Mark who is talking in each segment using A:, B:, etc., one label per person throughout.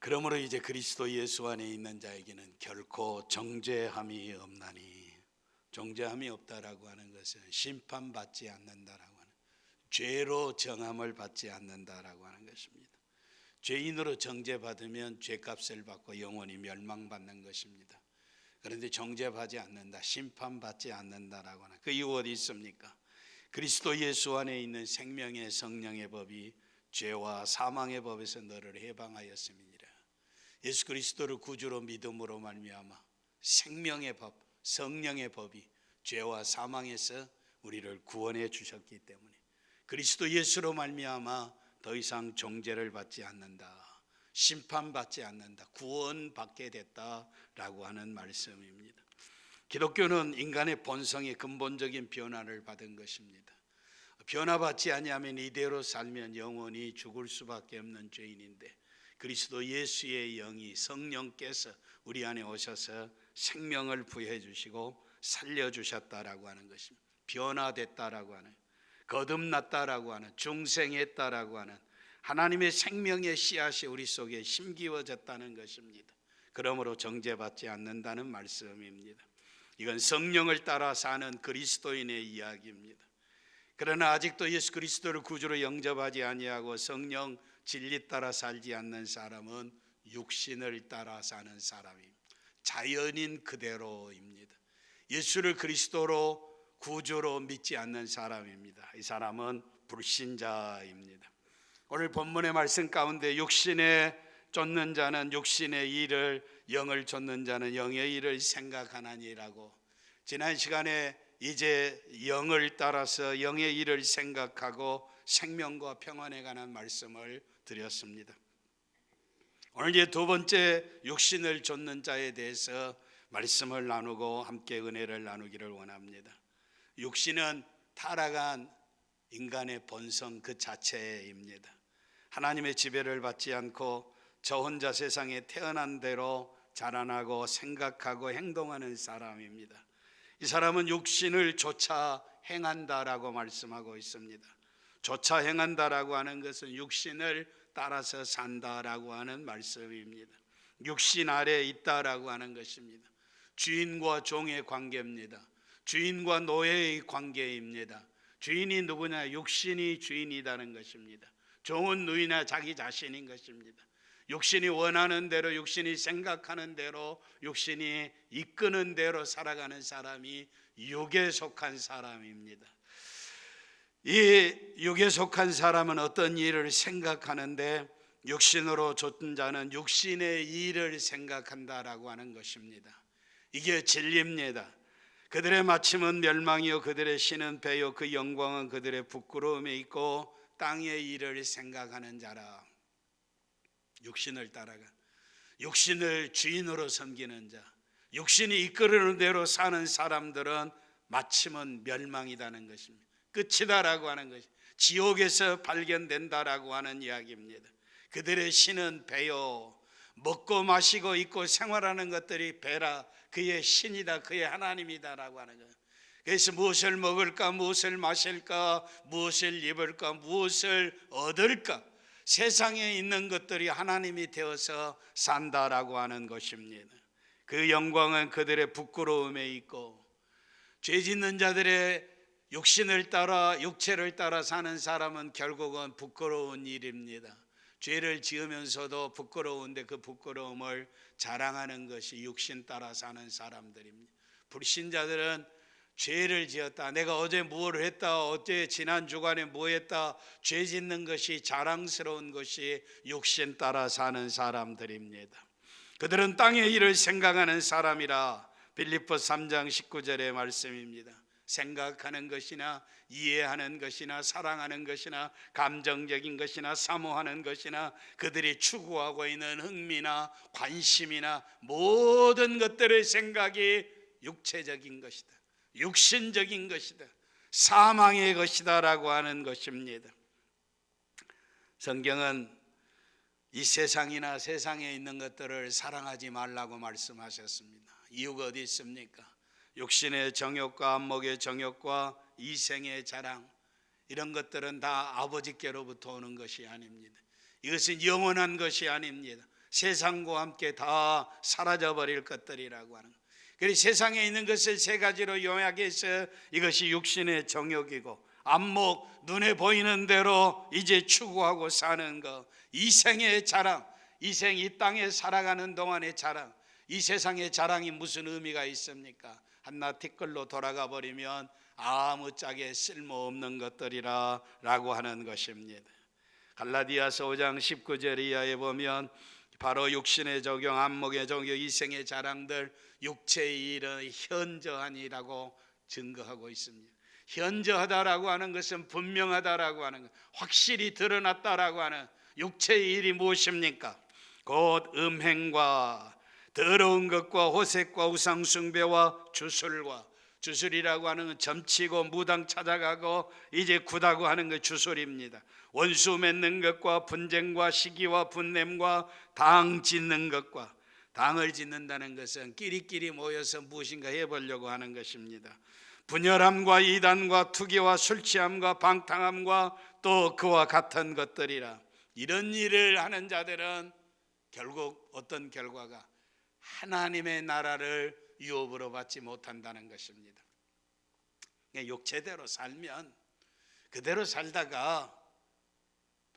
A: 그러므로 이제 그리스도 예수 안에 있는 자에게는 결코 정죄함이 없나니, 정죄함이 없다라고 하는 것은 심판받지 않는다라고 하는, 죄로 정함을 받지 않는다라고 하는 것입니다. 죄인으로 정죄받으면 죄값을 받고 영원히 멸망받는 것입니다. 그런데 정죄받지 않는다, 심판받지 않는다라고 하는 그 이유 어디 있습니까? 그리스도 예수 안에 있는 생명의 성령의 법이 죄와 사망의 법에서 너를 해방하였음이니라. 예수 그리스도를 구주로 믿음으로 말미암아 생명의 법, 성령의 법이 죄와 사망에서 우리를 구원해 주셨기 때문에 그리스도 예수로 말미암아 더 이상 정죄를 받지 않는다, 심판받지 않는다, 구원받게 됐다라고 하는 말씀입니다. 기독교는 인간의 본성의 근본적인 변화를 받은 것입니다. 변화받지 아니하면 이대로 살면 영원히 죽을 수밖에 없는 죄인인데, 그리스도 예수의 영이, 성령께서 우리 안에 오셔서 생명을 부여해 주시고 살려주셨다라고 하는 것입니다. 변화됐다라고 하는, 거듭났다라고 하는, 중생했다라고 하는 하나님의 생명의 씨앗이 우리 속에 심기워졌다는 것입니다. 그러므로 정죄받지 않는다는 말씀입니다. 이건 성령을 따라 사는 그리스도인의 이야기입니다. 그러나 아직도 예수 그리스도를 구주로 영접하지 아니하고 성령 진리 따라 살지 않는 사람은 육신을 따라 사는 사람입니다. 자연인 그대로입니다. 예수를 그리스도로 구주로 믿지 않는 사람입니다. 이 사람은 불신자입니다. 오늘 본문의 말씀 가운데 육신에 쫓는 자는 육신의 일을, 영을 쫓는 자는 영의 일을 생각하나니라고, 지난 시간에 이제 영을 따라서 영의 일을 생각하고 생명과 평안에 관한 말씀을 드렸습니다. 오늘 이제 두 번째 육신을 쫓는 자에 대해서 말씀을 나누고 함께 은혜를 나누기를 원합니다. 육신은 타락한 인간의 본성 그 자체입니다. 하나님의 지배를 받지 않고 저 혼자 세상에 태어난 대로 자라나고 생각하고 행동하는 사람입니다. 이 사람은 육신을 좇아 행한다라고 말씀하고 있습니다. 좇아 행한다라고 하는 것은 육신을 따라서 산다라고 하는 말씀입니다. 육신 아래에 있다라고 하는 것입니다. 주인과 종의 관계입니다. 주인과 노예의 관계입니다. 주인이 누구냐? 육신이 주인이라는 것입니다. 종은 누이나 자기 자신인 것입니다. 육신이 원하는 대로, 육신이 생각하는 대로, 육신이 이끄는 대로 살아가는 사람이 육에 속한 사람입니다. 이 육에 속한 사람은 어떤 일을 생각하는데, 육신으로 쫓은 자는 육신의 일을 생각한다라고 하는 것입니다. 이게 진리입니다. 그들의 마침은 멸망이요 그들의 신은 배요 그 영광은 그들의 부끄러움에 있고 땅의 일을 생각하는 자라. 육신을 따라가, 육신을 주인으로 섬기는 자, 육신이 이끌어오는 대로 사는 사람들은 마침은 멸망이라는 것입니다. 끝이다라고 하는 것이, 지옥에서 발견된다라고 하는 이야기입니다. 그들의 신은 배요, 먹고 마시고 있고 생활하는 것들이 배라, 그의 신이다, 그의 하나님이다라고 하는 거예요. 그래서 무엇을 먹을까, 무엇을 마실까, 무엇을 입을까, 무엇을 얻을까, 세상에 있는 것들이 하나님이 되어서 산다라고 하는 것입니다. 그 영광은 그들의 부끄러움에 있고, 죄 짓는 자들의 육신을 따라, 육체를 따라 사는 사람은 결국은 부끄러운 일입니다. 죄를 지으면서도 부끄러운데 그 부끄러움을 자랑하는 것이 육신 따라 사는 사람들입니다. 불신자들은 죄를 지었다, 내가 어제 무엇을 했다, 어제 지난 주간에 뭐 했다, 죄 짓는 것이 자랑스러운 것이 육신 따라 사는 사람들입니다. 그들은 땅의 일을 생각하는 사람이라, 빌립보 3장 19절의 말씀입니다. 생각하는 것이나 이해하는 것이나 사랑하는 것이나 감정적인 것이나 사모하는 것이나 그들이 추구하고 있는 흥미나 관심이나 모든 것들의 생각이 육체적인 것이다, 육신적인 것이다, 사망의 것이다 라고 하는 것입니다. 성경은 이 세상이나 세상에 있는 것들을 사랑하지 말라고 말씀하셨습니다. 이유가 어디 있습니까? 육신의 정욕과 안목의 정욕과 이생의 자랑, 이런 것들은 다 아버지께로부터 오는 것이 아닙니다. 이것은 영원한 것이 아닙니다. 세상과 함께 다 사라져버릴 것들이라고 하는 거예요. 그래서 세상에 있는 것을 세 가지로 요약해서 이것이 육신의 정욕이고, 안목, 눈에 보이는 대로 이제 추구하고 사는 것, 이생의 자랑, 이생 이 땅에 살아가는 동안의 자랑. 이 세상의 자랑이 무슨 의미가 있습니까? 한낱 티끌로 돌아가 버리면 아무짝에 쓸모없는 것들이라 라고 하는 것입니다. 갈라디아서 5장 19절 이하에 보면 바로 육신의 적용, 안목의 적용, 이생의 자랑들, 육체의 일은 현저하니라고 증거하고 있습니다. 현저하다라고 하는 것은 분명하다라고 하는 것, 확실히 드러났다라고 하는 육체의 일이 무엇입니까? 곧 음행과 더러운 것과 호색과 우상숭배와 주술과, 주술이라고 하는 건 점치고 무당 찾아가고 이제 구다고 하는 것 주술입니다. 원수 맺는 것과 분쟁과 시기와 분냄과 당 짓는 것과, 당을 짓는다는 것은 끼리끼리 모여서 무엇인가 해보려고 하는 것입니다. 분열함과 이단과 투기와 술취함과 방탕함과 또 그와 같은 것들이라. 이런 일을 하는 자들은 결국 어떤 결과가, 하나님의 나라를 유업으로 받지 못한다는 것입니다. 육체대로 살면 그대로 살다가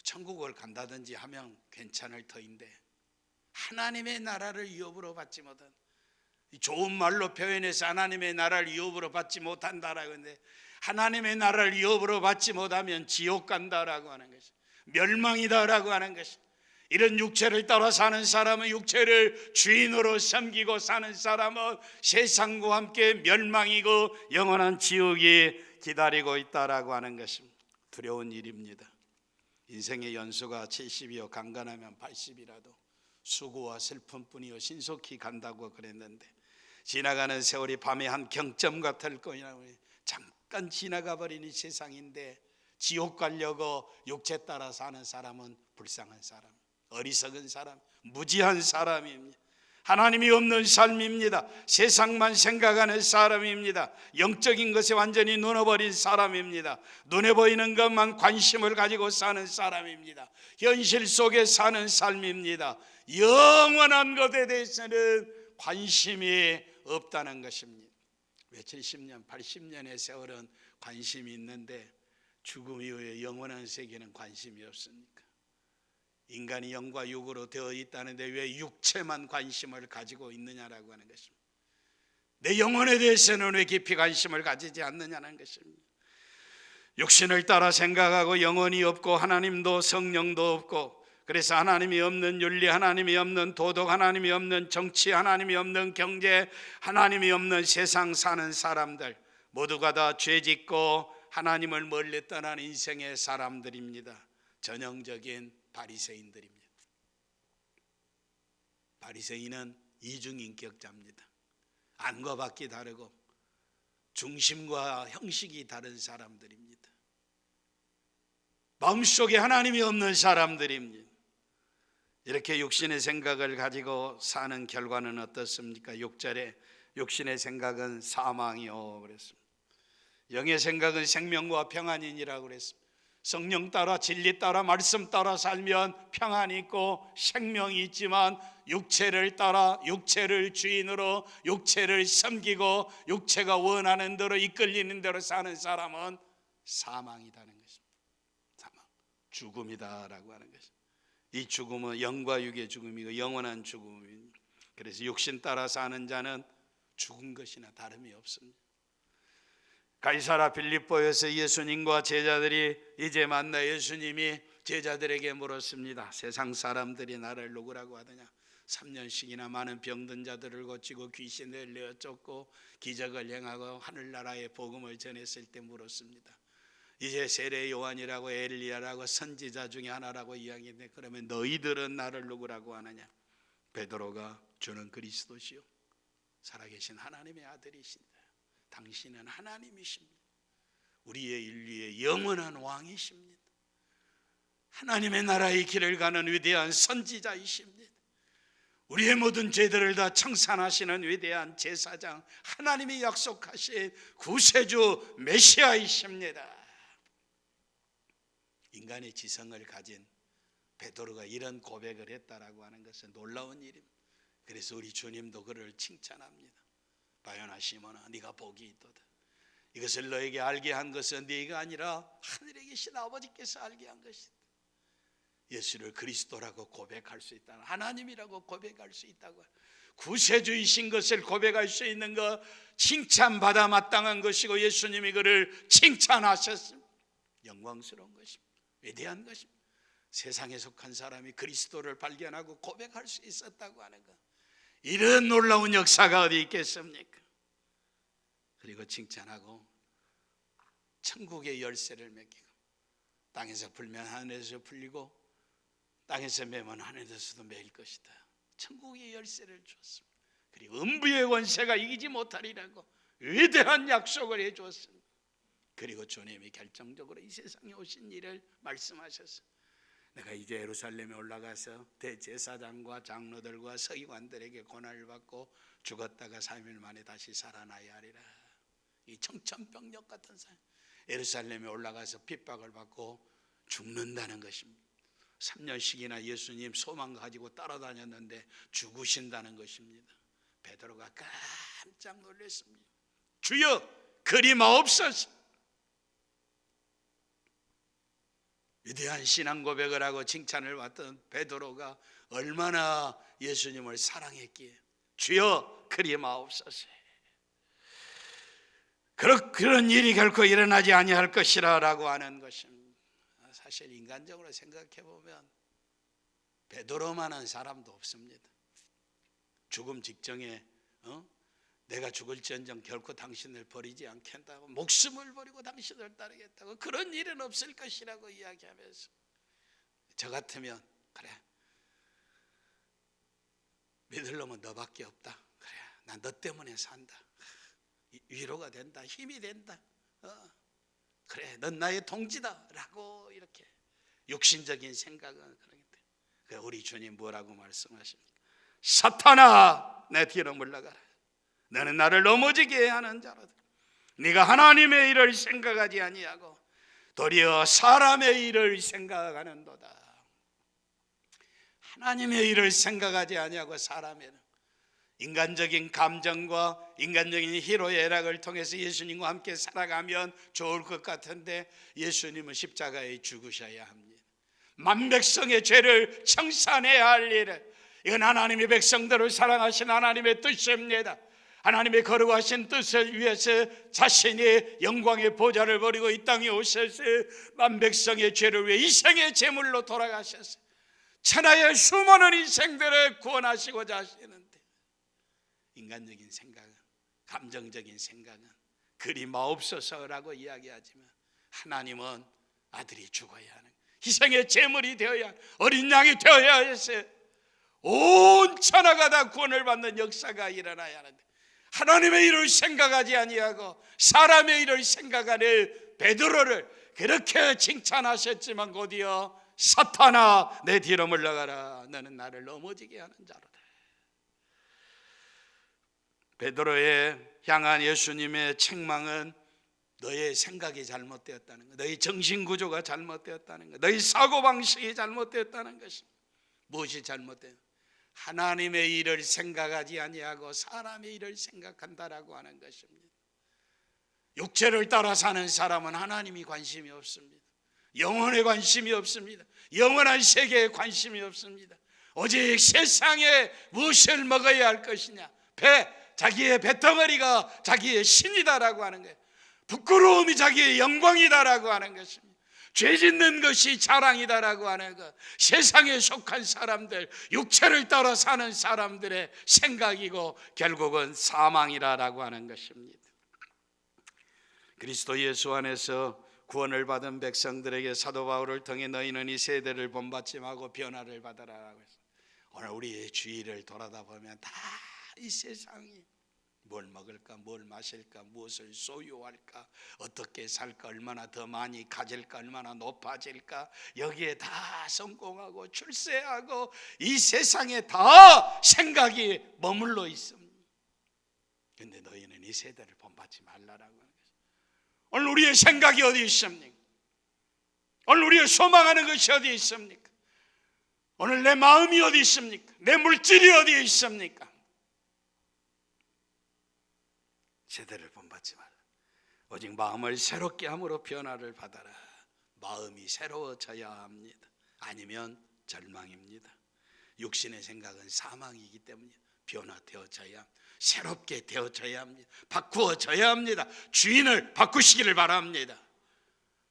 A: 천국을 간다든지 하면 괜찮을 터인데, 하나님의 나라를 유업으로 받지 못한, 좋은 말로 표현해서 하나님의 나라를 유업으로 받지 못한다라고 하는데, 하나님의 나라를 유업으로 받지 못하면 지옥 간다라고 하는 것이, 멸망이다라고 하는 것이. 이런 육체를 따라 사는 사람은, 육체를 주인으로 섬기고 사는 사람은 세상과 함께 멸망이고 영원한 지옥이 기다리고 있다라고 하는 것입니다. 두려운 일입니다. 인생의 연수가 70이요 강간하면 80이라도 수고와 슬픔뿐이요 신속히 간다고 그랬는데, 지나가는 세월이 밤의 한 경점 같을 거냐, 잠깐 지나가 버린 이 세상인데 지옥 가려고 육체 따라 사는 사람은 불쌍한 사람, 어리석은 사람, 무지한 사람입니다. 하나님이 없는 삶입니다. 세상만 생각하는 사람입니다. 영적인 것에 완전히 눈어버린 사람입니다. 눈에 보이는 것만 관심을 가지고 사는 사람입니다. 현실 속에 사는 삶입니다. 영원한 것에 대해서는 관심이 없다는 것입니다. 왜 70년, 80년의 세월은 관심이 있는데 죽음 이후에 영원한 세계는 관심이 없습니까? 인간이 영과 육으로 되어 있다는데 왜 육체만 관심을 가지고 있느냐라고 하는 것입니다. 내 영혼에 대해서는 왜 깊이 관심을 가지지 않느냐는 것입니다. 육신을 따라 생각하고 영혼이 없고 하나님도 성령도 없고, 그래서 하나님이 없는 윤리, 하나님이 없는 도덕, 하나님이 없는 정치, 하나님이 없는 경제, 하나님이 없는 세상 사는 사람들, 모두가 다 죄짓고 하나님을 멀리 떠난 인생의 사람들입니다. 전형적인 바리새인들입니다. 바리새인은 이중인격자입니다. 안과 밖이 다르고 중심과 형식이 다른 사람들입니다. 마음속에 하나님이 없는 사람들입니다. 이렇게 육신의 생각을 가지고 사는 결과는 어떻습니까? 6절에 육신의 생각은 사망이요 그랬습니다. 영의 생각은 생명과 평안이니라고 그랬습니다. 성령 따라, 진리 따라, 말씀 따라 살면 평안이 있고 생명이 있지만, 육체를 따라, 육체를 주인으로, 육체를 섬기고 육체가 원하는 대로 이끌리는 대로 사는 사람은 사망이라는 것입니다. 사망, 죽음이다라고 하는 것입니다. 이 죽음은 영과 육의 죽음이고 영원한 죽음입니다. 그래서 육신 따라 사는 자는 죽은 것이나 다름이 없습니다. 가이사라 빌립보에서 예수님과 제자들이 이제 만나 예수님이 제자들에게 물었습니다. 세상 사람들이 나를 누구라고 하더냐? 3년씩이나 많은 병든 자들을 고치고 귀신을 내어 쫓고 기적을 행하고 하늘나라의 복음을 전했을 때 물었습니다. 이제 세례 요한이라고 엘리야라고 선지자 중에 하나라고 이야기했는데, 그러면 너희들은 나를 누구라고 하느냐? 베드로가 주는 그리스도시요 살아계신 하나님의 아들이신다. 당신은 하나님이십니다. 우리의 인류의 영원한 왕이십니다. 하나님의 나라의 길을 가는 위대한 선지자이십니다. 우리의 모든 죄들을 다 청산하시는 위대한 제사장, 하나님이 약속하신 구세주 메시아이십니다. 인간의 지성을 가진 베드로가 이런 고백을 했다라고 하는 것은 놀라운 일입니다. 그래서 우리 주님도 그를 칭찬합니다. 바요나 시몬아, 네가 복이 있도다. 이것을 너에게 알게 한 것은 네가 아니라 하늘에 계신 아버지께서 알게 한 것이다. 예수를 그리스도라고 고백할 수 있다, 하나님이라고 고백할 수 있다고, 구세주이신 것을 고백할 수 있는 것, 칭찬받아 마땅한 것이고 예수님이 그를 칭찬하셨습니다. 영광스러운 것입니다. 위대한 것입니다. 세상에 속한 사람이 그리스도를 발견하고 고백할 수 있었다고 하는 것, 이런 놀라운 역사가 어디 있겠습니까? 그리고 칭찬하고 천국의 열쇠를 맡기고, 땅에서 풀면 하늘에서 풀리고 땅에서 매면 하늘에서도 매일 것이다. 천국의 열쇠를 주었습니다. 그리고 음부의 권세가 이기지 못하리라고 위대한 약속을 해주었습니다. 그리고 주님이 결정적으로 이 세상에 오신 일을 말씀하셨어요. 내가 이제 예루살렘에 올라가서 대제사장과 장로들과 서기관들에게 고난을 받고 죽었다가 3일 만에 다시 살아나야 하리라. 이 청천벽력 같은 삶, 예루살렘에 올라가서 핍박을 받고 죽는다는 것입니다. 3년씩이나 예수님 소망 가지고 따라다녔는데 죽으신다는 것입니다. 베드로가 깜짝 놀랐습니다. 주여, 그리 마옵소서. 위대한 신앙 고백을 하고 칭찬을 받던 베드로가 얼마나 예수님을 사랑했기에 주여, 그리 마옵소서. 그런 일이 결코 일어나지 아니할 것이라 라고 하는 것입니다. 사실 인간적으로 생각해 보면 베드로만한 사람도 없습니다. 죽음 직전에 내가 죽을지언정 결코 당신을 버리지 않겠다고, 목숨을 버리고 당신을 따르겠다고, 그런 일은 없을 것이라고 이야기하면서, 저 같으면 그래, 믿을 놈은 너밖에 없다, 그래, 난 너 때문에 산다, 위로가 된다, 힘이 된다, 그래, 넌 나의 동지다 라고 이렇게 육신적인 생각은 그러겠다. 우리 주님 뭐라고 말씀하십니까? 사탄아, 내 뒤로 물러가라. 너는 나를 넘어지게 하는 자로다. 네가 하나님의 일을 생각하지 아니하고 도리어 사람의 일을 생각하는도다. 하나님의 일을 생각하지 아니하고 사람의 일, 인간적인 감정과 인간적인 희로의 애락을 통해서 예수님과 함께 살아가면 좋을 것 같은데 예수님은 십자가에 죽으셔야 합니다. 만백성의 죄를 청산해야 할 일을, 이건 하나님의 백성들을 사랑하신 하나님의 뜻입니다. 하나님의 거룩하신 뜻을 위해서 자신이 영광의 보좌를 버리고 이 땅에 오셔서 만백성의 죄를 위해 희생의 제물로 돌아가셨어요. 천하의 수많은 인생들을 구원하시고자 하시는데, 인간적인 생각은, 감정적인 생각은 그리 마옵소서라고 이야기하지만 하나님은 아들이 죽어야 하는, 희생의 제물이 되어야 하는, 어린 양이 되어야 해서 온 천하가 다 구원을 받는 역사가 일어나야 하는데, 하나님의 일을 생각하지 아니하고 사람의 일을 생각하는 베드로를 그렇게 칭찬하셨지만 곧이어 사탄아, 내 뒤로 물러가라. 너는 나를 넘어지게 하는 자로다. 베드로의 향한 예수님의 책망은 너의 생각이 잘못되었다는 것, 너의 정신구조가 잘못되었다는 것, 너의 사고방식이 잘못되었다는 것입니다. 무엇이 잘못돼요? 하나님의 일을 생각하지 아니하고 사람의 일을 생각한다라고 하는 것입니다. 육체를 따라 사는 사람은 하나님이 관심이 없습니다. 영혼에 관심이 없습니다. 영원한 세계에 관심이 없습니다. 오직 세상에 무엇을 먹어야 할 것이냐, 자기의 배덩어리가 자기의 신이다라고 하는 거예요. 부끄러움이 자기의 영광이다라고 하는 것입니다. 죄 짓는 것이 자랑이다라고 하는 것, 세상에 속한 사람들, 육체를 따라 사는 사람들의 생각이고 결국은 사망이라고 하는 것입니다. 그리스도 예수 안에서 구원을 받은 백성들에게 사도 바울을 통해 너희는 이 세대를 본받지 말고 변화를 받으라라고 했어요. 오늘 우리의 주위를 돌아다 보면 다 이 세상이 뭘 먹을까, 뭘 마실까, 무엇을 소유할까, 어떻게 살까, 얼마나 더 많이 가질까, 얼마나 높아질까, 여기에 다 성공하고 출세하고 이 세상에 다 생각이 머물러 있습니다. 그런데 너희는 이 세대를 본받지 말라라고 하는 것입니다. 오늘 우리의 생각이 어디 있습니까? 오늘 우리가 소망하는 것이 어디 있습니까? 오늘 내 마음이 어디 있습니까? 내 물질이 어디에 있습니까? 제대를 본받지 말라. 오직 마음을 새롭게 함으로 변화를 받아라. 마음이 새로워져야 합니다. 아니면 절망입니다. 육신의 생각은 사망이기 때문에 변화되어져야, 새롭게 되어져야 합니다. 바꾸어져야 합니다. 주인을 바꾸시기를 바랍니다.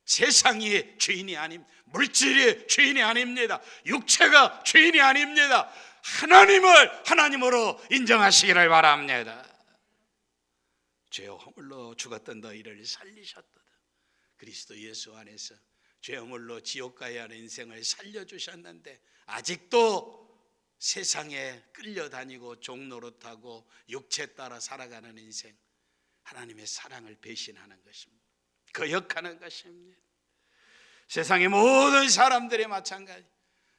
A: 세상이 주인이 아닙니다. 물질이 주인이 아닙니다. 육체가 주인이 아닙니다. 하나님을 하나님으로 인정하시기를 바랍니다. 죄 허물로 죽었던 너희를 살리셨도다. 그리스도 예수 안에서 죄 허물로 지옥 가야 하는 인생을 살려주셨는데 아직도 세상에 끌려다니고 종노릇하고 육체 따라 살아가는 인생, 하나님의 사랑을 배신하는 것입니다. 거역하는 것입니다. 세상의 모든 사람들이 마찬가지.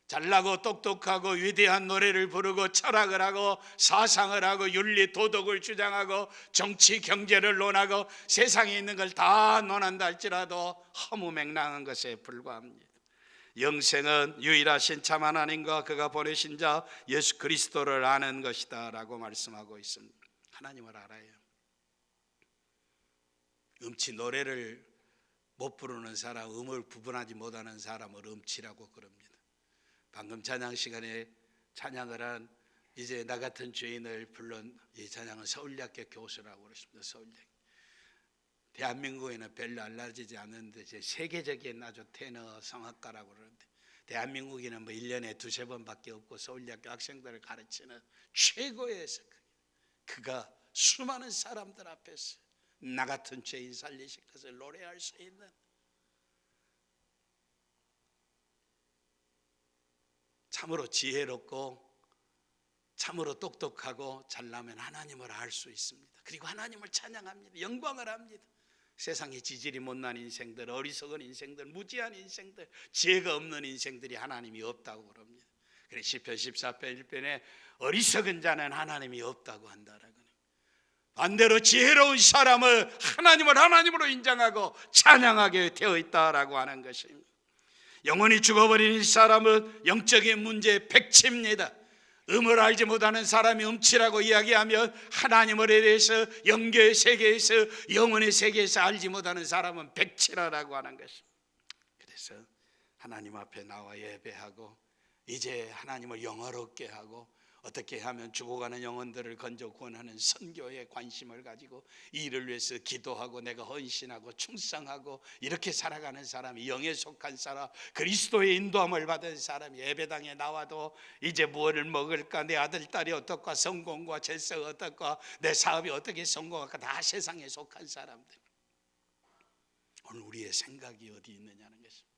A: 잘나고 똑똑하고 위대한 노래를 부르고 철학을 하고 사상을 하고 윤리 도덕을 주장하고 정치 경제를 논하고 세상에 있는 걸 다 논한다 할지라도 허무맹랑한 것에 불과합니다. 영생은 유일하신 참 하나님과 그가 보내신 자 예수 그리스도를 아는 것이다 라고 말씀하고 있습니다. 하나님을 알아요. 음치 노래를 못 부르는 사람, 음을 구분하지 못하는 사람을 음치라고 그럽니다. 방금 찬양 시간에 찬양을 한 이제 나 같은 죄인을 불른 이 찬양은 서울대학교 교수라고 그랬습니다. 서울대학교. 대한민국에는 별로 알려지지 않는데 세계적인 아주 테너 성악가라고 그러는데 대한민국에는 뭐 1년에 2-3번밖에 없고 서울대학교 학생들을 가르치는 최고의 그가 수많은 사람들 앞에서 나 같은 죄인 살리실 것을 노래할 수 있는, 참으로 지혜롭고 참으로 똑똑하고 잘나면 하나님을 알 수 있습니다. 그리고 하나님을 찬양합니다. 영광을 합니다. 세상에 지질이 못난 인생들, 어리석은 인생들, 무지한 인생들, 지혜가 없는 인생들이 하나님이 없다고 그럽니다. 그래서 시편 14편 1편에 어리석은 자는 하나님이 없다고 한다라고. 반대로 지혜로운 사람을 하나님을 하나님으로 인정하고 찬양하게 되어 있다라고 하는 것입니다. 영원히 죽어버린 이 사람은 영적인 문제의 백치입니다. 음을 알지 못하는 사람이 음치라고 이야기하면 하나님을 대해서 영계의 세계에서 영혼의 세계에서 알지 못하는 사람은 백치라라고 하는 것입니다. 그래서 하나님 앞에 나와 예배하고 이제 하나님을 영화롭게 하고 어떻게 하면 죽어가는 영혼들을 건져 구원하는 선교에 관심을 가지고 이 일을 위해서 기도하고 내가 헌신하고 충성하고 이렇게 살아가는 사람이, 영에 속한 사람, 그리스도의 인도함을 받은 사람이 예배당에 나와도 이제 무엇을 먹을까, 내 아들 딸이 어떨까, 성공과 질서가 어떨까, 내 사업이 어떻게 성공할까, 다 세상에 속한 사람들. 오늘 우리의 생각이 어디 있느냐는 것입니다.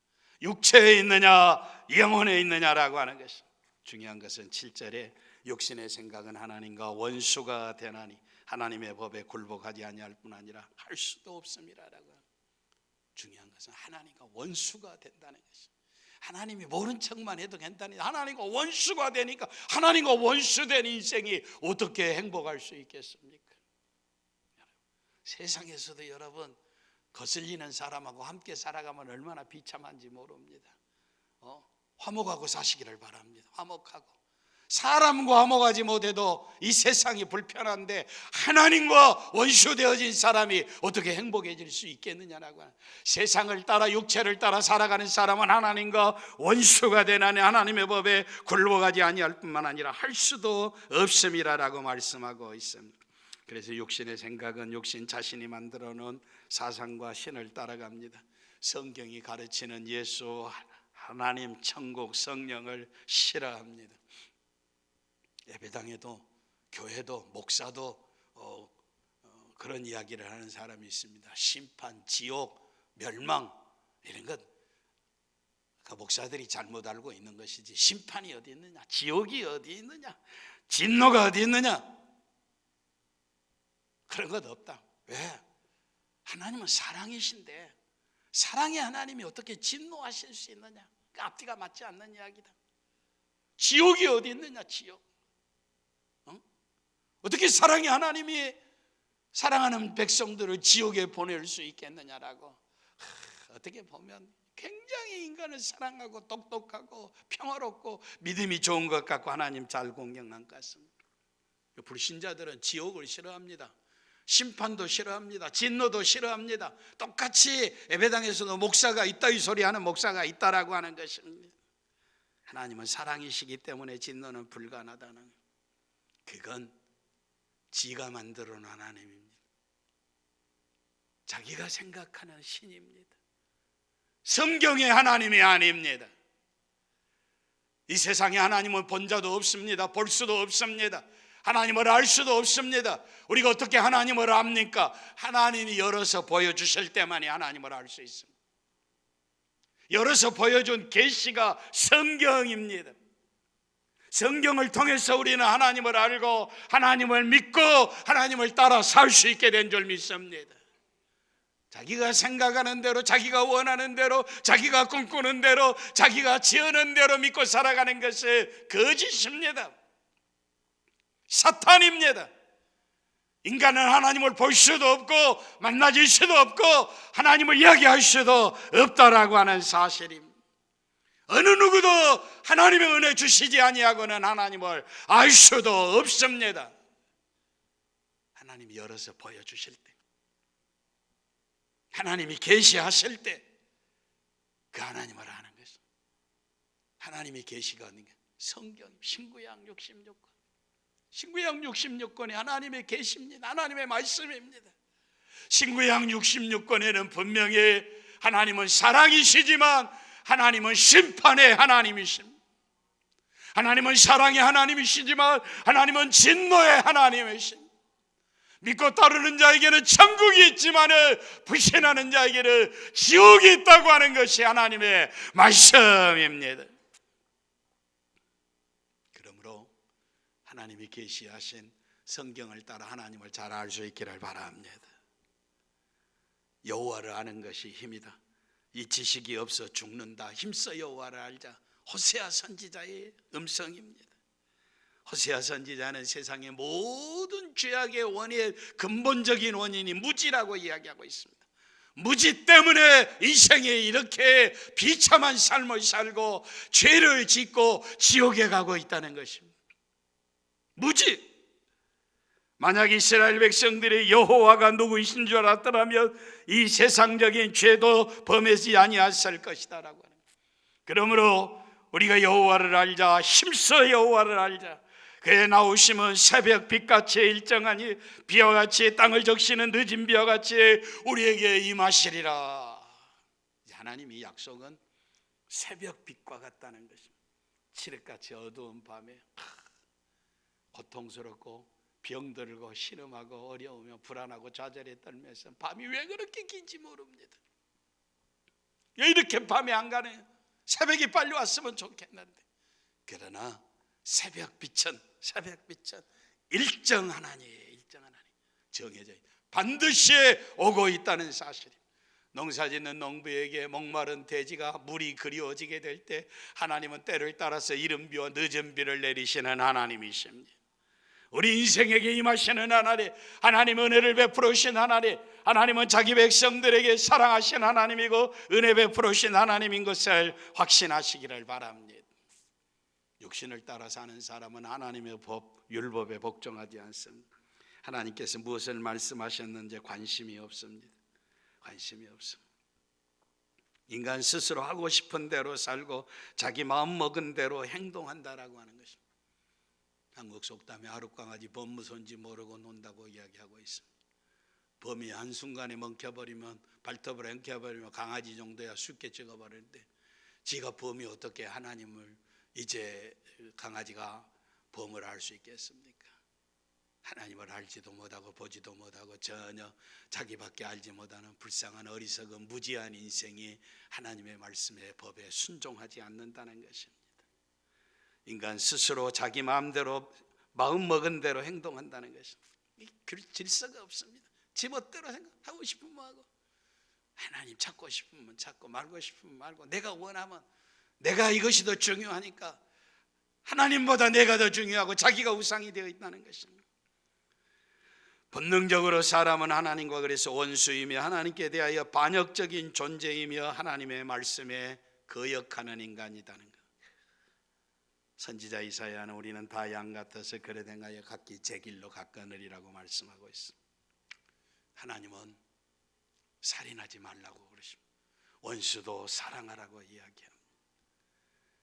A: 육체에 있느냐 영혼에 있느냐라고 하는 것입니다. 중요한 것은 7절에 육신의 생각은 하나님과 원수가 되나니 하나님의 법에 굴복하지 아니할 뿐 아니라 할 수도 없음이라라고. 중요한 것은 하나님과 원수가 된다는 것입니다. 하나님이 모른 척만 해도 괜찮으니 하나님과 원수가 되니까 하나님과 원수된 인생이 어떻게 행복할 수 있겠습니까? 세상에서도 여러분 거슬리는 사람하고 함께 살아가면 얼마나 비참한지 모릅니다. 화목하고 사시기를 바랍니다. 화목하고. 사람과 화목하지 못해도 이 세상이 불편한데 하나님과 원수되어진 사람이 어떻게 행복해질 수 있겠느냐라고 하는, 세상을 따라 육체를 따라 살아가는 사람은 하나님과 원수가 되나니 하나님의 법에 굴복하지 아니할 뿐만 아니라 할 수도 없음이라라고 말씀하고 있습니다. 그래서 육신의 생각은 육신 자신이 만들어 놓은 사상과 신을 따라갑니다. 성경이 가르치는 예수, 하나님, 천국, 성령을 싫어합니다. 예배당에도 교회도 목사도 그런 이야기를 하는 사람이 있습니다. 심판, 지옥, 멸망 이런 것 그 목사들이 잘못 알고 있는 것이지 심판이 어디 있느냐, 지옥이 어디 있느냐, 진노가 어디 있느냐 그런 것 없다. 왜? 하나님은 사랑이신데 사랑의 하나님이 어떻게 진노하실 수 있느냐? 그 앞뒤가 맞지 않는 이야기다. 지옥이 어디 있느냐, 지옥. 어떻게 사랑의 하나님이 사랑하는 백성들을 지옥에 보낼 수 있겠느냐라고. 어떻게 보면 굉장히 인간을 사랑하고 똑똑하고 평화롭고 믿음이 좋은 것 같고 하나님 잘 공경한 것 같습니다. 불신자들은 지옥을 싫어합니다. 심판도 싫어합니다. 진노도 싫어합니다. 똑같이 예배당에서도 목사가 있다 이 소리 하는 목사가 있다라고 하는 것입니다. 하나님은 사랑이시기 때문에 진노는 불가능하다는, 그건 지가 만들어 놓은 하나님입니다. 자기가 생각하는 신입니다. 성경의 하나님이 아닙니다. 이 세상에 하나님을 본 자도 없습니다. 볼 수도 없습니다. 하나님을 알 수도 없습니다. 우리가 어떻게 하나님을 압니까? 하나님이 열어서 보여주실 때만이 하나님을 알 수 있습니다. 열어서 보여준 계시가 성경입니다. 성경을 통해서 우리는 하나님을 알고 하나님을 믿고 하나님을 따라 살 수 있게 된 줄 믿습니다. 자기가 생각하는 대로, 자기가 원하는 대로, 자기가 꿈꾸는 대로, 자기가 지어낸 대로 믿고 살아가는 것은 거짓입니다. 사탄입니다. 인간은 하나님을 볼 수도 없고 만나질 수도 없고 하나님을 이야기할 수도 없다라고 하는 사실입니다. 어느 누구도 하나님의 은혜 주시지 아니하고는 하나님을 알 수도 없습니다. 하나님이 열어서 보여주실 때, 하나님이 계시하실 때 그 하나님을 아는 것입니다. 하나님이 계시가 있는 게 성경, 신구약 66권, 신구약 66권이 하나님의 계시입니다. 하나님의 말씀입니다. 신구약 66권에는 분명히 하나님은 사랑이시지만 하나님은 심판의 하나님이십니다. 하나님은 사랑의 하나님이시지만 하나님은 진노의 하나님이십니다. 믿고 따르는 자에게는 천국이 있지만 불신하는 자에게는 지옥이 있다고 하는 것이 하나님의 말씀입니다. 그러므로 하나님이 계시하신 성경을 따라 하나님을 잘 알 수 있기를 바랍니다. 여호와를 아는 것이 힘이다. 이 지식이 없어 죽는다. 힘써 여호와를 알자. 호세아 선지자의 음성입니다. 호세아 선지자는 세상의 모든 죄악의 원인의 근본적인 원인이 무지라고 이야기하고 있습니다. 무지 때문에 인생에 이렇게 비참한 삶을 살고 죄를 짓고 지옥에 가고 있다는 것입니다. 무지. 만약 이스라엘 백성들이 여호와가 누구이신 줄 알았더라면 이 세상적인 죄도 범하지 아니했을 것이다 라고 하는 거예요. 그러므로 우리가 여호와를 알자. 힘써 여호와를 알자. 그의 나오심은 새벽 빛같이 일정하니 비와 같이 땅을 적시는 늦은 비와 같이 우리에게 임하시리라. 하나님의 약속은 새벽 빛과 같다는 것입니다. 칠흑같이 어두운 밤에 고통스럽고 병들고 신음하고 어려우며 불안하고 좌절에 떨면서 밤이 왜 그렇게 긴지 모릅니다. 왜 이렇게 밤이 안 가네요? 새벽이 빨리 왔으면 좋겠는데. 그러나 새벽빛은 일정 하나님이에요. 일정 하나님, 정해져 있다. 반드시 오고 있다는 사실입니다. 농사짓는 농부에게 목마른 돼지가 물이 그리워지게 될 때 하나님은 때를 따라서 이른 비와 늦은 비를 내리시는 하나님이십니다. 우리 인생에게 임하시는 하나님, 하나님은 은혜를 베풀으신 하나님, 하나님은 자기 백성들에게 사랑하신 하나님이고 은혜 베풀으신 하나님인 것을 확신하시기를 바랍니다. 육신을 따라 사는 사람은 하나님의 법, 율법에 복종하지 않습니다. 하나님께서 무엇을 말씀하셨는지 관심이 없습니다. 관심이 없습니다. 인간 스스로 하고 싶은 대로 살고 자기 마음 먹은 대로 행동한다라고 하는 것입니다. 한국 속담에 하룻강아지 범무소인지 모르고 논다고 이야기하고 있습니다. 범이 한순간에 멍켜버리면, 발톱을 엉켜버리면 강아지 정도야 쉽게 찍어버리는데 지가 범이 어떻게 하나님을 이제 강아지가 범을 알 수 있겠습니까? 하나님을 알지도 못하고 보지도 못하고 전혀 자기밖에 알지 못하는 불쌍한 어리석은 무지한 인생이 하나님의 말씀의 법에 순종하지 않는다는 것입니다. 인간 스스로 자기 마음대로 마음 먹은 대로 행동한다는 것입니다. 질서가 없습니다. 지멋대로 생각하고 싶으면 하고, 하나님 찾고 싶으면 찾고 말고 싶으면 말고, 내가 원하면, 내가 이것이 더 중요하니까 하나님보다 내가 더 중요하고 자기가 우상이 되어 있다는 것입니다. 본능적으로 사람은 하나님과 그래서 원수이며 하나님께 대하여 반역적인 존재이며 하나님의 말씀에 거역하는 인간이라는 것. 선지자 이사야는 우리는 다 양 같아서 그래 행하여 각기 제 길로 가거느리라고 말씀하고 있습니다. 하나님은 살인하지 말라고 그러십니다. 원수도 사랑하라고 이야기합니다.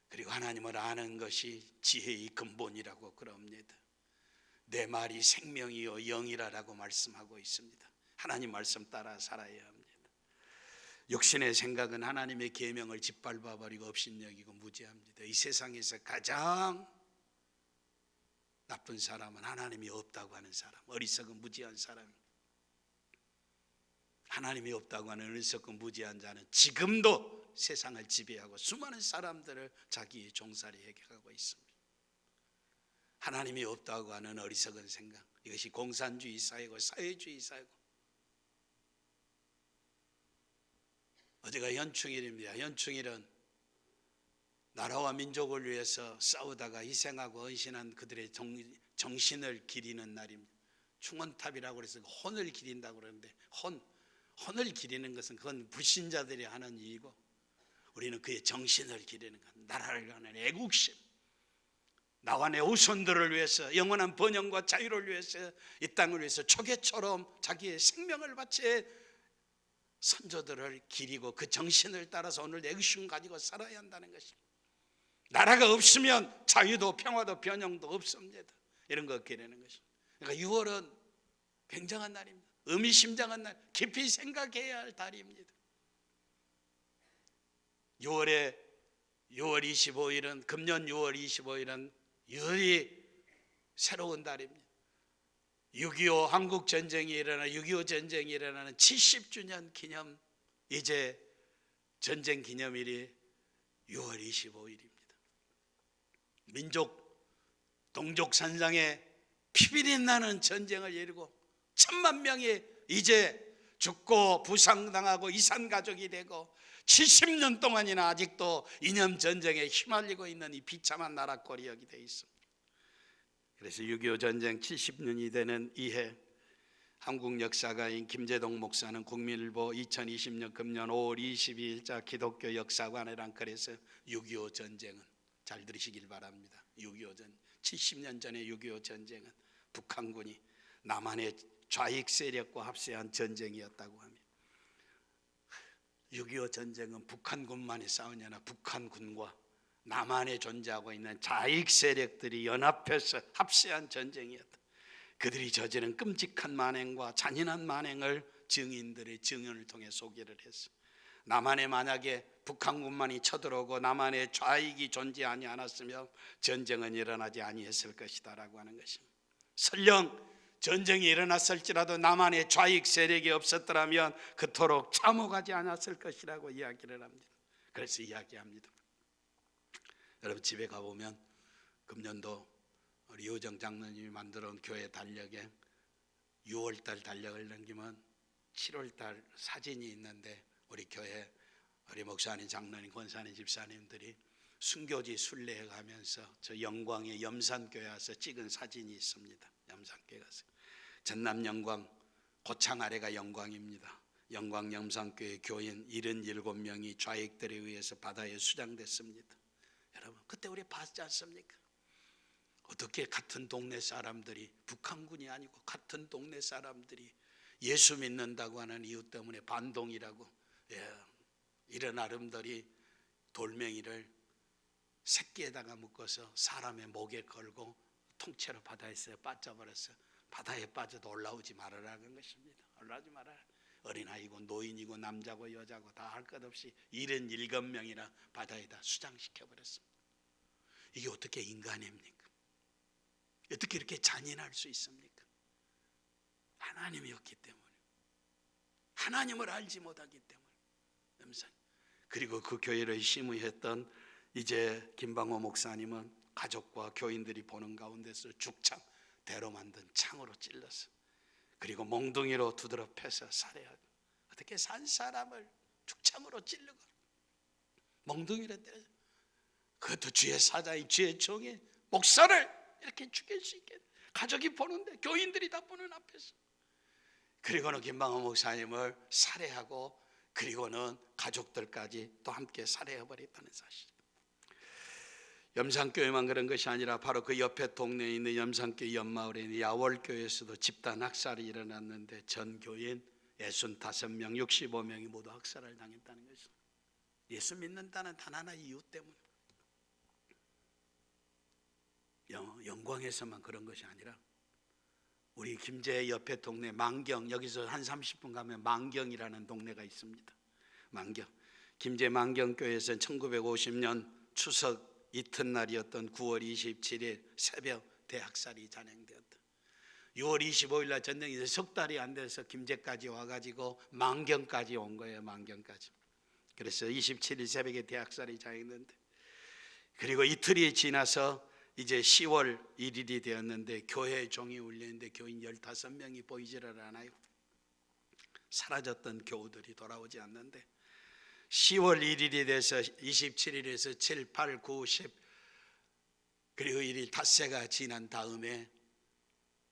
A: 그리고 하나님을 아는 것이 지혜의 근본이라고 그럽니다. 내 말이 생명이요 영이라고 말씀하고 있습니다. 하나님 말씀 따라 살아야 합니다. 육신의 생각은 하나님의 계명을 짓밟아 버리고 업신여기고 무지합니다. 이 세상에서 가장 나쁜 사람은 하나님이 없다고 하는 사람, 어리석은 무지한 사람입니다. 하나님이 없다고 하는 어리석은 무지한 자는 지금도 세상을 지배하고 수많은 사람들을 자기의 종살이에 하고 있습니다. 하나님이 없다고 하는 어리석은 생각, 이것이 공산주의 사회고 사회주의 사회고. 어제가 현충일입니다. 현충일은 나라와 민족을 위해서 싸우다가 희생하고 헌신한 그들의 정신을 기리는 날입니다. 충원탑이라고 해서 혼을 기린다고 그러는데 혼을 기리는 것은 그건 불신자들이 하는 일이고 우리는 그의 정신을 기리는 것, 나라를 위한 애국심, 나와 내 후손들을 위해서 영원한 번영과 자유를 위해서 이 땅을 위해서 초계처럼 자기의 생명을 바쳐 선조들을 기리고 그 정신을 따라서 오늘 애국심 가지고 살아야 한다는 것입니다. 나라가 없으면 자유도 평화도 번영도 없습니다. 이런 거 기리는 것입니다. 그러니까 6월은 굉장한 날입니다. 의미심장한 날, 깊이 생각해야 할 달입니다. 6월 25일은 금년 6월 25일은 유일히 새로운 달입니다. 6.25 한국전쟁이 일어나 6.25 전쟁이 일어나는 70주년 기념, 이제 전쟁 기념일이 6월 25일입니다. 민족 동족산상에 피비린 나는 전쟁을 이루고 1000만 명이 이제 죽고 부상당하고 이산가족이 되고 70년 동안이나 아직도 이념 전쟁에 휘말리고 있는 이 비참한 나라 꼴이 되어 있습니다. 그래서 6.25 전쟁 70년이 되는 이해, 한국 역사가인 김재동 목사는 국민일보 2020년 금년 5월 22일자 기독교 역사관이란 글에서 6.25 전쟁은, 잘 들으시길 바랍니다, 6.25 전쟁, 70년 전의 6.25 전쟁은 북한군이 남한의 좌익 세력과 합세한 전쟁이었다고 합니다. 6.25 전쟁은 북한군만이 싸우냐나 북한군과 남한에 존재하고 있는 좌익 세력들이 연합해서 합세한 전쟁이었다. 그들이 저지른 끔찍한 만행과 잔인한 만행을 증인들의 증언을 통해 소개를 했어. 남한에 만약에 북한군만이 쳐들어오고 남한의 좌익이 존재하지 않았으면 전쟁은 일어나지 아니했을 것이다 라고 하는 것입니다. 설령 전쟁이 일어났을지라도 남한의 좌익 세력이 없었더라면 그토록 참호가지 않았을 것이라고 이야기를 합니다. 그래서 이야기합니다. 여러분 집에 가보면 금년도 우리 요정 장로님이 만들어 온 교회 달력에 6월달 달력을 넘기면 7월달 사진이 있는데 우리 교회 우리 목사님, 장로님, 권사님, 집사님들이 순교지 순례해 가면서 저 영광의 염산교회 와서 찍은 사진이 있습니다. 염산교회 가서 전남 영광 고창 아래가 영광입니다. 영광 염산교회 교인 77명이 좌익들에 의해서 바다에 수장됐습니다. 여러분 그때 우리 봤지 않습니까? 어떻게 같은 동네 사람들이, 북한군이 아니고 같은 동네 사람들이 예수 믿는다고 하는 이유 때문에 반동이라고, 이런 아름들이 돌멩이를 새끼에다가 묶어서 사람의 목에 걸고 통째로 바다에서 빠져버렸어. 바다에 빠져도 올라오지 말아라는 것입니다. 올라오지 말아라. 어린아이고 노인이고 남자고 여자고 다 할 것 없이 77명이나 바다에다 수장시켜버렸습니다. 이게 어떻게 인간입니까? 어떻게 이렇게 잔인할 수 있습니까? 하나님이었기 때문에, 하나님을 알지 못하기 때문에. 그리고 그 교회를 심의했던 이제 김방호 목사님은 가족과 교인들이 보는 가운데서 죽창, 대로 만든 창으로 찔렀어. 그리고 몽둥이로 두드러 패서 살해하고, 어떻게 산 사람을 죽창으로 찔르고 몽둥이로 때려, 그것도 주의 사자인 주의 종의 목사를 이렇게 죽일 수 있게, 가족이 보는데, 교인들이 다 보는 앞에서 그리고는 김방호 목사님을 살해하고 그리고는 가족들까지 또 함께 살해해버렸다는 사실. 염산교회만 그런 것이 아니라 바로 그 옆에 동네에 있는 염산교회 옆마을에 있는 야월교회에서도 집단 학살이 일어났는데 전 교인 65명, 65명이 모두 학살을 당했다는 것입니다. 예수 믿는다는 단 하나의 이유 때문에. 영광에서만 그런 것이 아니라 우리 김제 옆에 동네 만경, 여기서 한 30분 가면 만경이라는 동네가 있습니다. 만경. 김제 만경교회에서는 1950년 추석 이튿날이었던 9월 27일 새벽 대학살이 잔행되었다. 6월 25일 날 전쟁이 이제 석 달이 안 돼서 김제까지 와가지고 만경까지 온 거예요. 만경까지. 그래서 27일 새벽에 대학살이 잔행됐는데, 그리고 이틀이 지나서 이제 10월 1일이 되었는데 교회에 종이 울리는데 교인 15명이 보이지를 않아요. 사라졌던 교우들이 돌아오지 않는데 10월 1일이 돼서 27일에서 7, 8, 9, 10 그리고 1일 닷새가 지난 다음에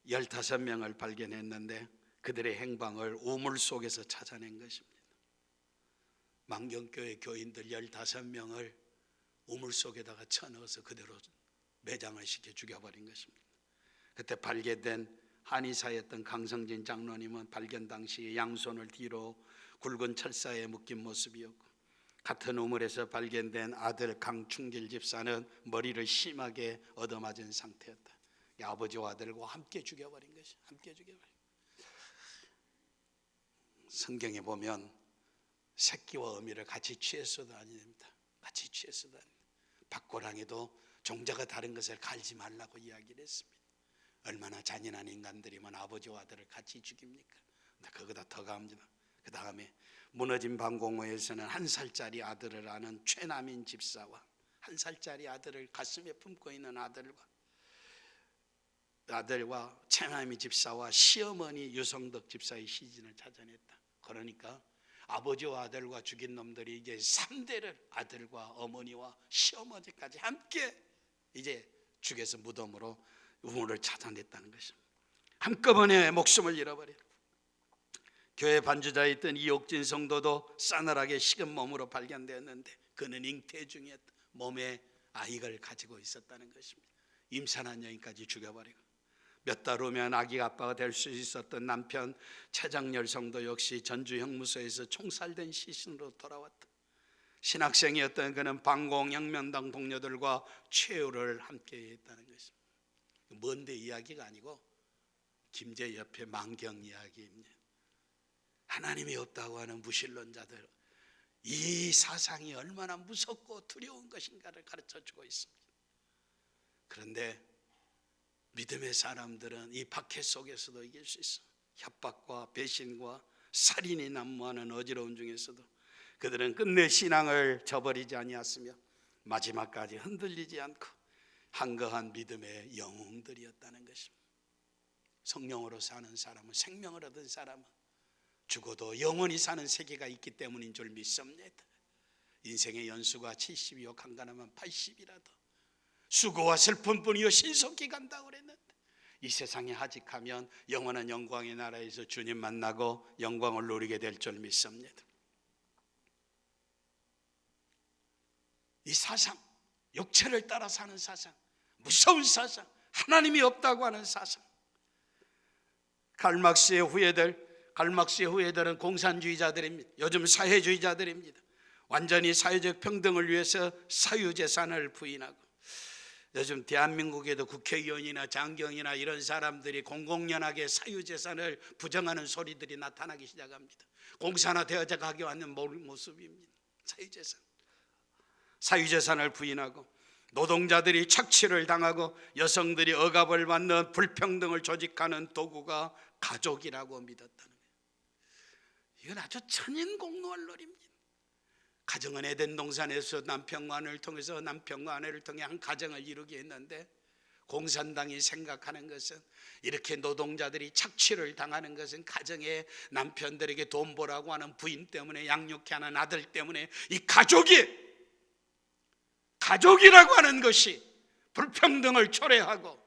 A: 15명을 발견했는데 그들의 행방을 우물 속에서 찾아낸 것입니다. 만경교회 교인들 15명을 우물 속에다가 쳐넣어서 그대로 매장을 시켜 죽여버린 것입니다. 그때 발견된 한의사였던 강성진 장로님은 발견 당시에 양손을 뒤로 굵은 철사에 묶인 모습이었고, 같은 우물에서 발견된 아들 강충길 집사는 머리를 심하게 얻어맞은 상태였다. 아버지와 아들과 함께 죽여버린 것이, 함께 죽여버린. 성경에 보면 새끼와 어미를 같이 취해서도 아닙니다. 같이 취해서도 아닙니다. 박고랑에도 종자가 다른 것을 갈지 말라고 이야기를 했습니다. 얼마나 잔인한 인간들이면 아버지와 아들을 같이 죽입니까? 근데 그거보다 더 갑니다. 그 다음에 무너진 방공호에서는 1살짜리 아들을 아는 최남인 집사와 1살짜리 아들을 가슴에 품고 있는 아들과 최남인 집사와 시어머니 유성덕 집사의 시신을 찾아냈다. 그러니까 아버지와 아들과 죽인 놈들이 이제 3대를 아들과 어머니와 시어머니까지 함께 이제 죽여서 무덤으로 우물을 찾아냈다는 것입니다. 한꺼번에 목숨을 잃어버려. 교회 반주자에 있던 이옥진 성도도 싸늘하게 식은 몸으로 발견되었는데 그는 잉태 중이었다. 몸에 아이를 가지고 있었다는 것입니다. 임산한 여인까지 죽여버리고, 몇 달 후면 아기 아빠가 될 수 있었던 남편 최장렬 성도 역시 전주 형무소에서 총살된 시신으로 돌아왔다. 신학생이었던 그는 방공혁명당 동료들과 최후를 함께 했다는 것입니다. 먼데 이야기가 아니고 김제 옆에 만경 이야기입니다. 하나님이 없다고 하는 무신론자들, 이 사상이 얼마나 무섭고 두려운 것인가를 가르쳐주고 있습니다. 그런데 믿음의 사람들은 이 박해 속에서도 이길 수 있어. 협박과 배신과 살인이 난무하는 어지러움 중에서도 그들은 끝내 신앙을 저버리지 아니하였으며 마지막까지 흔들리지 않고 한거한 믿음의 영웅들이었다는 것입니다. 성령으로 사는 사람은, 생명을 얻은 사람은 죽어도 영원히 사는 세계가 있기 때문인 줄 믿습니다. 인생의 연수가 70이요 간간하면 80이라도 수고와 슬픔뿐이요 신속히 간다고 그랬는데 이 세상에 하직하면 영원한 영광의 나라에서 주님 만나고 영광을 누리게 될 줄 믿습니다. 이 사상, 육체를 따라 사는 사상, 무서운 사상, 하나님이 없다고 하는 사상. 갈막스의 후예들은 공산주의자들입니다. 요즘 사회주의자들입니다. 완전히 사회적 평등을 위해서 사유재산을 부인하고, 요즘 대한민국에도 국회의원이나 장경이나 이런 사람들이 공공연하게 사유재산을 부정하는 소리들이 나타나기 시작합니다. 공산화되어져 가게 하는 모습입니다. 사유재산을 부인하고, 노동자들이 착취를 당하고 여성들이 억압을 받는 불평등을 조직하는 도구가 가족이라고 믿었다는 거예요. 이건 아주 천인공노할놀이입니다. 가정은 에덴 동산에서 남편과 아내를 통해서 남편과 아내를 통해 한 가정을 이루게 했는데, 공산당이 생각하는 것은 이렇게 노동자들이 착취를 당하는 것은 가정에 남편들에게 돈 벌라고 하는 부인 때문에, 양육해 하는 아들 때문에 이 가족이라고 하는 것이 불평등을 초래하고,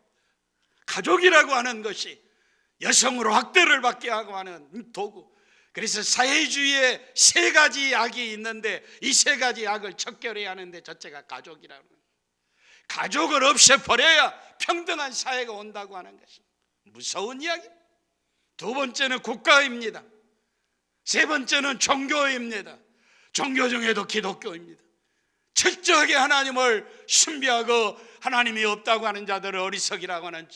A: 가족이라고 하는 것이 여성으로 학대를 받게 하고 하는 도구. 그래서 사회주의에 세 가지 악이 있는데 이 세 가지 악을 척결해야 하는데 첫째가 가족이라는 거예요. 가족을 없애버려야 평등한 사회가 온다고 하는 것입니다. 무서운 이야기. 두 번째는 국가입니다. 세 번째는 종교입니다. 종교 중에도 기독교입니다. 철저하게 하나님을 숭배하고 하나님이 없다고 하는 자들을 어리석이라고 하는,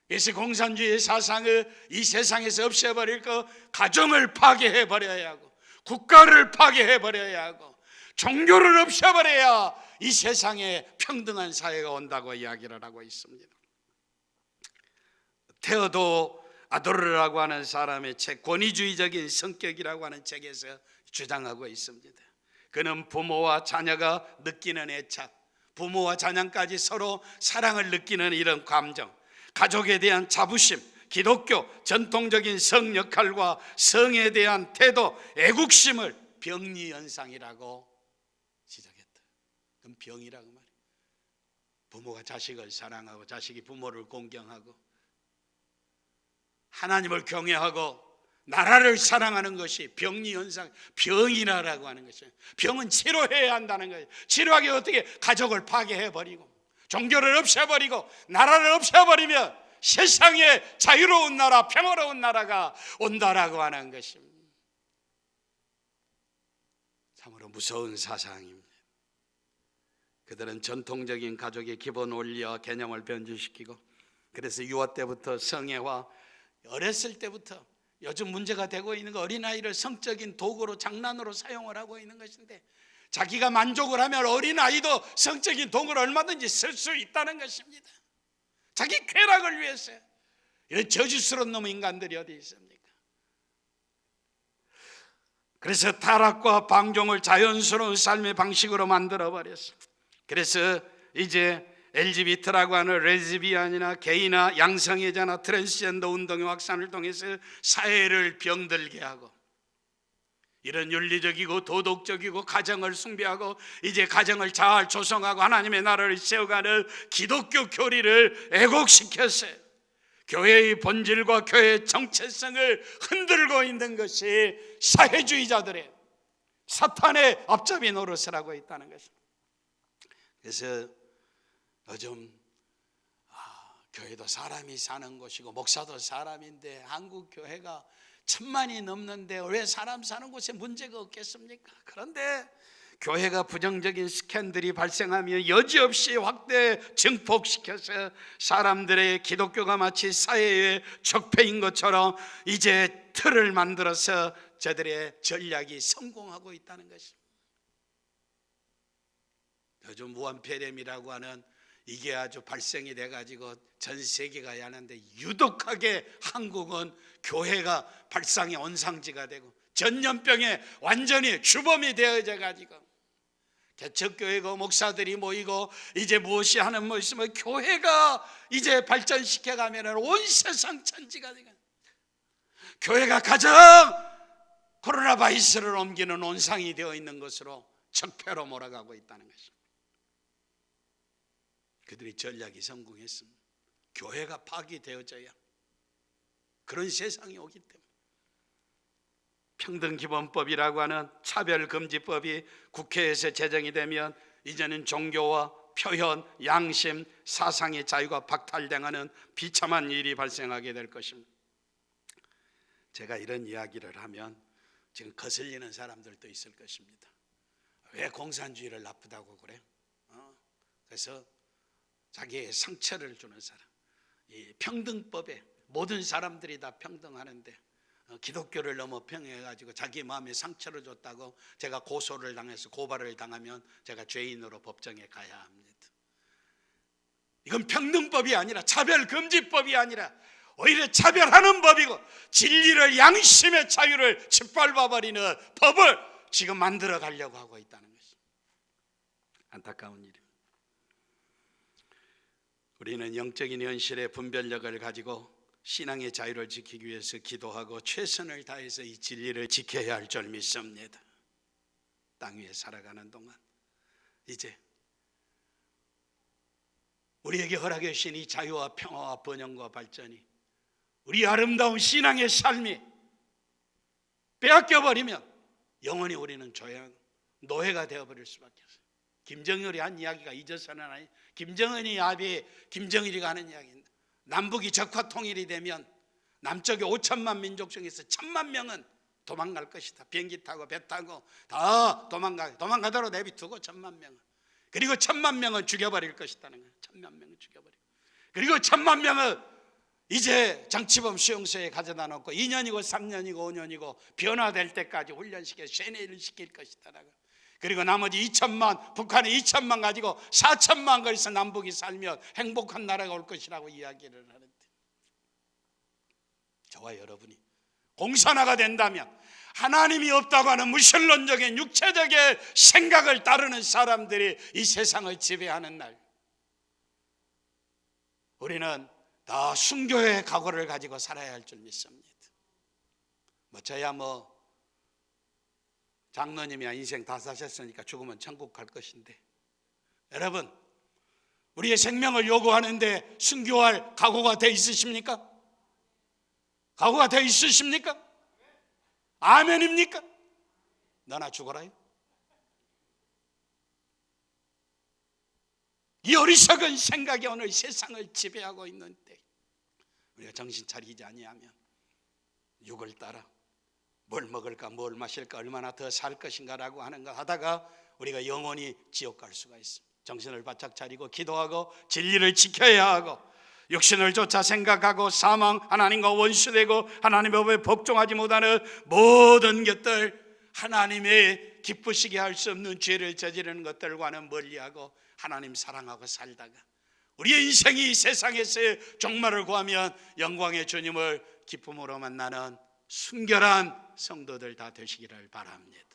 A: 그래서 공산주의 사상을 이 세상에서 없애버릴 거, 가정을 파괴해버려야 하고 국가를 파괴해버려야 하고 종교를 없애버려야 이 세상에 평등한 사회가 온다고 이야기를 하고 있습니다. 테오도 아도르라고 하는 사람의 책, 권위주의적인 성격이라고 하는 책에서 주장하고 있습니다. 그는 부모와 자녀가 느끼는 애착, 부모와 자녀까지 서로 사랑을 느끼는 이런 감정, 가족에 대한 자부심, 기독교 전통적인 성 역할과 성에 대한 태도, 애국심을 병리현상이라고 지적했다. 그건 병이라고 말이에요. 부모가 자식을 사랑하고 자식이 부모를 공경하고 하나님을 경외하고 나라를 사랑하는 것이 병리현상, 병이라고 하는 것이에요. 병은 치료해야 한다는 거예요. 치료하기 어떻게? 가족을 파괴해버리고 종교를 없애버리고 나라를 없애버리면 세상에 자유로운 나라, 평화로운 나라가 온다라고 하는 것입니다. 참으로 무서운 사상입니다. 그들은 전통적인 가족의 기본 원리와 개념을 변질시키고, 그래서 유아 때부터 성애화, 어렸을 때부터 요즘 문제가 되고 있는 거, 어린아이를 성적인 도구로, 장난으로 사용을 하고 있는 것인데, 자기가 만족을 하면 어린아이도 성적인 도구를 얼마든지 쓸 수 있다는 것입니다. 자기 쾌락을 위해서. 이런 저주스러운 놈의 인간들이 어디 있습니까? 그래서 타락과 방종을 자연스러운 삶의 방식으로 만들어버렸어. 그래서 이제 LGBT라고 하는 레즈비안이나 게이나 양성애자나 트랜스젠더 운동의 확산을 통해서 사회를 병들게 하고, 이런 윤리적이고 도덕적이고 가정을 숭배하고 이제 가정을 잘 조성하고 하나님의 나라를 세워가는 기독교 교리를 왜곡시켰어요. 교회의 본질과 교회의 정체성을 흔들고 있는 것이 사회주의자들의, 사탄의 앞잡이 노릇을 하고 있다는 것입니다. 그래서 요즘 교회도 사람이 사는 곳이고 목사도 사람인데 한국 교회가 1000만이 넘는데 왜 사람 사는 곳에 문제가 없겠습니까? 그런데 교회가 부정적인 스캔들이 발생하며 여지없이 확대 증폭시켜서 사람들의 기독교가 마치 사회의 적폐인 것처럼 이제 틀을 만들어서 저들의 전략이 성공하고 있다는 것입니다. 요즘 무한폐렴이라고 하는 이게 아주 발생이 돼가지고 전 세계가 야는데 유독하게 한국은 교회가 발상의 온상지가 되고 전염병에 완전히 주범이 되어져 가지고 개척교회고 목사들이 모이고 이제 무엇이 하는 뭐 있으면 교회가 이제 발전시켜 가면 온 세상 천지가 되고, 교회가 가장 코로나 바이러스를 옮기는 온상이 되어 있는 것으로 적폐로 몰아가고 있다는 것입니다. 그들의 전략이 성공했습니다. 교회가 파괴되어져야 그런 세상이 오기 때문에 평등기본법이라고 하는 차별금지법이 국회에서 제정이 되면 이제는 종교와 표현, 양심, 사상의 자유가 박탈당하는 비참한 일이 발생하게 될 것입니다. 제가 이런 이야기를 하면 지금 거슬리는 사람들도 있을 것입니다. 왜 공산주의를 나쁘다고 그래? 그래서 자기의 상처를 주는 사람, 이 평등법에 모든 사람들이 다 평등하는데 기독교를 너무 평해가지고 자기 마음에 상처를 줬다고 제가 고소를 당해서 고발을 당하면 제가 죄인으로 법정에 가야 합니다. 이건 평등법이 아니라 차별금지법이 아니라 오히려 차별하는 법이고 진리를, 양심의 자유를 짓밟아버리는 법을 지금 만들어 가려고 하고 있다는 것입니다. 안타까운 일입니다. 우리는 영적인 현실의 분별력을 가지고 신앙의 자유를 지키기 위해서 기도하고 최선을 다해서 이 진리를 지켜야 할 줄 믿습니다. 땅 위에 살아가는 동안 이제 우리에게 허락해 주신 이 자유와 평화와 번영과 발전이 우리 아름다운 신앙의 삶이 빼앗겨 버리면 영원히 우리는 조용 노예가 되어버릴 수밖에 없어요. 김정일이 한 이야기가 잊어서는 아니. 김정은이 아비 김정일이가 하는 이야기입니다. 남북이 적화 통일이 되면 남쪽에 5천만 민족 중에서 1,000만 명은 도망갈 것이다. 비행기 타고 배 타고 다 도망가도록 내비두고 1,000만 명은, 그리고 1,000만 명은 죽여버릴 것이다는 거예요. 1,000만 명은 죽여버리고, 그리고 1,000만 명은 이제 정치범 수용소에 가져다 놓고 2년이고 3년이고 5년이고 변화될 때까지 훈련시켜 쇠뇌를 시킬 것이다라고. 그리고 나머지 2천만, 북한이 2천만 가지고 4천만 거리서 남북이 살면 행복한 나라가 올 것이라고 이야기를 하는데, 저와 여러분이 공산화가 된다면 하나님이 없다고 하는 무신론적인 육체적인 생각을 따르는 사람들이 이 세상을 지배하는 날, 우리는 다 순교의 각오를 가지고 살아야 할 줄 믿습니다. 저야 장로님이야 인생 다 사셨으니까 죽으면 천국 갈 것인데, 여러분 우리의 생명을 요구하는데 순교할 각오가 돼 있으십니까? 각오가 돼 있으십니까? 아멘입니까? 너나 죽어라요? 이 어리석은 생각이 오늘 세상을 지배하고 있는데, 우리가 정신 차리지 아니하면 육을 따라 뭘 먹을까 뭘 마실까 얼마나 더 살 것인가라고 하는 거 하다가 우리가 영원히 지옥 갈 수가 있습니다. 정신을 바짝 차리고 기도하고 진리를 지켜야 하고, 육신을 쫓아 생각하고 사망, 하나님과 원수되고 하나님의 법에 복종하지 못하는 모든 것들, 하나님의 기쁘시게 할 수 없는 죄를 저지르는 것들과는 멀리하고 하나님 사랑하고 살다가 우리의 인생이 세상에서의 종말을 구하면 영광의 주님을 기쁨으로 만나는 순결한 성도들 다 되시기를 바랍니다.